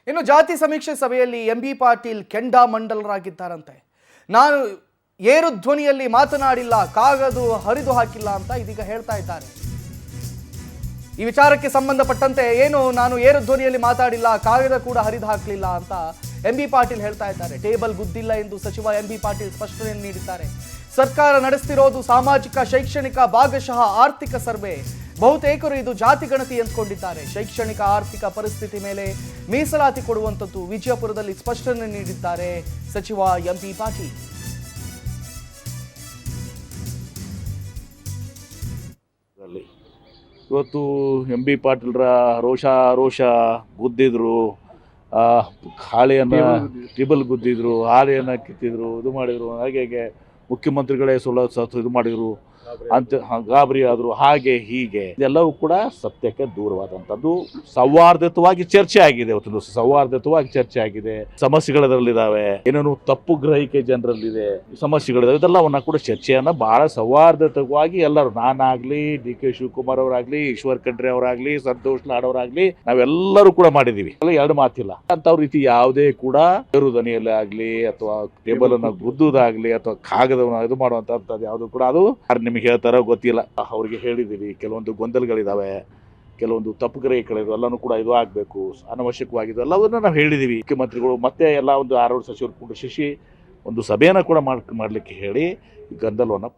ಇನ್ನು ಜಾತಿ ಸಮೀಕ್ಷೆ ಸಭೆಯಲ್ಲಿ ಎಂಬಿ ಪಾಟೀಲ್ ಕೆಂಡಾಮಂಡಲರಾಗಿದ್ದಾರಂತೆ. ನಾನು ಏರು ಧ್ವನಿಯಲ್ಲಿ ಮಾತನಾಡಿಲ್ಲ, ಕಾಗದು ಹರಿದು ಹಾಕಿಲ್ಲ ಅಂತ ಇದೀಗ ಹೇಳ್ತಾ ಇದ್ದಾರೆ. ಈ ವಿಚಾರಕ್ಕೆ ಸಂಬಂಧಪಟ್ಟಂತೆ ಏನು ನಾನು ಏರು ಧ್ವನಿಯಲ್ಲಿ ಮಾತಾಡಿಲ್ಲ, ಕಾಗದ ಕೂಡ ಹರಿದು ಹಾಕಲಿಲ್ಲ ಅಂತ ಎಂಬಿ ಪಾಟೀಲ್ ಹೇಳ್ತಾ ಇದ್ದಾರೆ. ಟೇಬಲ್ ಗುದ್ದಿಲ್ಲ ಎಂದು ಸಚಿವ ಎಂಬಿ ಪಾಟೀಲ್ ಸ್ಪಷ್ಟನೆ ನೀಡಿದ್ದಾರೆ. ಸರ್ಕಾರ ನಡೆಸ್ತಿರೋದು ಸಾಮಾಜಿಕ, ಶೈಕ್ಷಣಿಕ, ಭಾಗಶಃ ಆರ್ಥಿಕ ಸರ್ವೆ. ಬಹುತೇಕರು ಇದು ಜಾತಿ ಗಣತಿ ಎಂದುಕೊಂಡಿದ್ದಾರೆ. ಶೈಕ್ಷಣಿಕ, ಆರ್ಥಿಕ ಪರಿಸ್ಥಿತಿ ಮೇಲೆ ಮೀಸಲಾತಿ ಕೊಡುವಂಥದ್ದು ವಿಜಯಪುರದಲ್ಲಿ ಸ್ಪಷ್ಟನೆ ನೀಡಿದ್ದಾರೆ ಸಚಿವ ಎಂಬಿ ಪಾಟೀಲ್. ಇವತ್ತು ಎಂಬಿ ಪಾಟೀಲ್ರ ರೋಷ ಗುದ್ದಿದ್ರು, ಹಾಳೆಯನ್ನು ಟೇಬಲ್ ಗುದ್ದಿದ್ರು, ಹಾಳೆಯನ್ನು ಕಿತ್ತಿದ್ರು, ಇದು ಮಾಡಿದ್ರು. ಹಾಗೆ ಮುಖ್ಯಮಂತ್ರಿಗಳೇ ಇದು ಮಾಡಿದ್ರು ಅಂತ ಗಾಬರಿ ಆದರು. ಹಾಗೆ ಹೀಗೆ ಇದೆಲ್ಲವೂ ಕೂಡ ಸತ್ಯಕ್ಕೆ ದೂರವಾದಂಥದ್ದು. ಸೌಹಾರ್ದಯುತವಾಗಿ ಚರ್ಚೆ ಆಗಿದೆ. ಇವತ್ತು ದಿವಸ ಸೌಹಾರ್ದಯುತವಾಗಿ ಚರ್ಚೆ ಆಗಿದೆ. ಸಮಸ್ಯೆಗಳದರಲ್ಲಿದ್ದಾವೆ, ಏನೇನು ತಪ್ಪು ಗ್ರಹಿಕೆ ಜನರಲ್ಲಿದೆ, ಸಮಸ್ಯೆಗಳಿದಾವೆ. ಇದೆಲ್ಲವನ್ನ ಕೂಡ ಚರ್ಚೆಯನ್ನ ಬಹಳ ಸೌಹಾರ್ದಯುತವಾಗಿ ಎಲ್ಲರೂ, ನಾನಾಗ್ಲಿ, ಡಿ ಕೆ ಶಿವಕುಮಾರ್ ಅವರಾಗ್ಲಿ, ಈಶ್ವರ್ ಖಂಡ್ರೆ ಅವರಾಗ್ಲಿ, ಸಂತೋಷ್ ಲಾಡ್ ಅವರಾಗ್ಲಿ, ನಾವೆಲ್ಲರೂ ಕೂಡ ಮಾಡಿದೀವಿ. ಎರಡು ಮಾತಿಲ್ಲ ಅಂತ ರೀತಿ ಯಾವುದೇ ಕೂಡ ದನಿಯಲ್ಲಿ ಆಗ್ಲಿ ಅಥವಾ ಟೇಬಲ್ ಅನ್ನ ಗುದ್ದುದಾಗ್ಲಿ ಅಥವಾ ಕಾಗದವನ್ನು ಇದು ಮಾಡುವಂತದ್ದು ಯಾವುದು ಕೂಡ ಅದು ನಿಮಗೆ ಹೇಳ್ತಾರೋ ಗೊತ್ತಿಲ್ಲ. ಅವ್ರಿಗೆ ಹೇಳಿದ್ದೀವಿ, ಕೆಲವೊಂದು ಗೊಂದಲಗಳಿದಾವೆ, ಕೆಲವೊಂದು ತಪ್ಪುಗ್ರಹಿಗಳಿವೆ, ಎಲ್ಲನೂ ಕೂಡ ಇದು ಆಗಬೇಕು, ಅನವಶ್ಯಕವಾಗಿದ್ದು ಎಲ್ಲವನ್ನೂ ನಾವು ಹೇಳಿದ್ದೀವಿ. ಮುಖ್ಯಮಂತ್ರಿಗಳು ಮತ್ತೆ ಎಲ್ಲ ಒಂದು 6 ಸಚಿವರು ಕೂಡ ಶಿಶಿ ಒಂದು ಸಭೆಯನ್ನು ಕೂಡ ಮಾಡಲಿಕ್ಕೆ ಹೇಳಿ ಈ ಗೊಂದಲವನ್ನು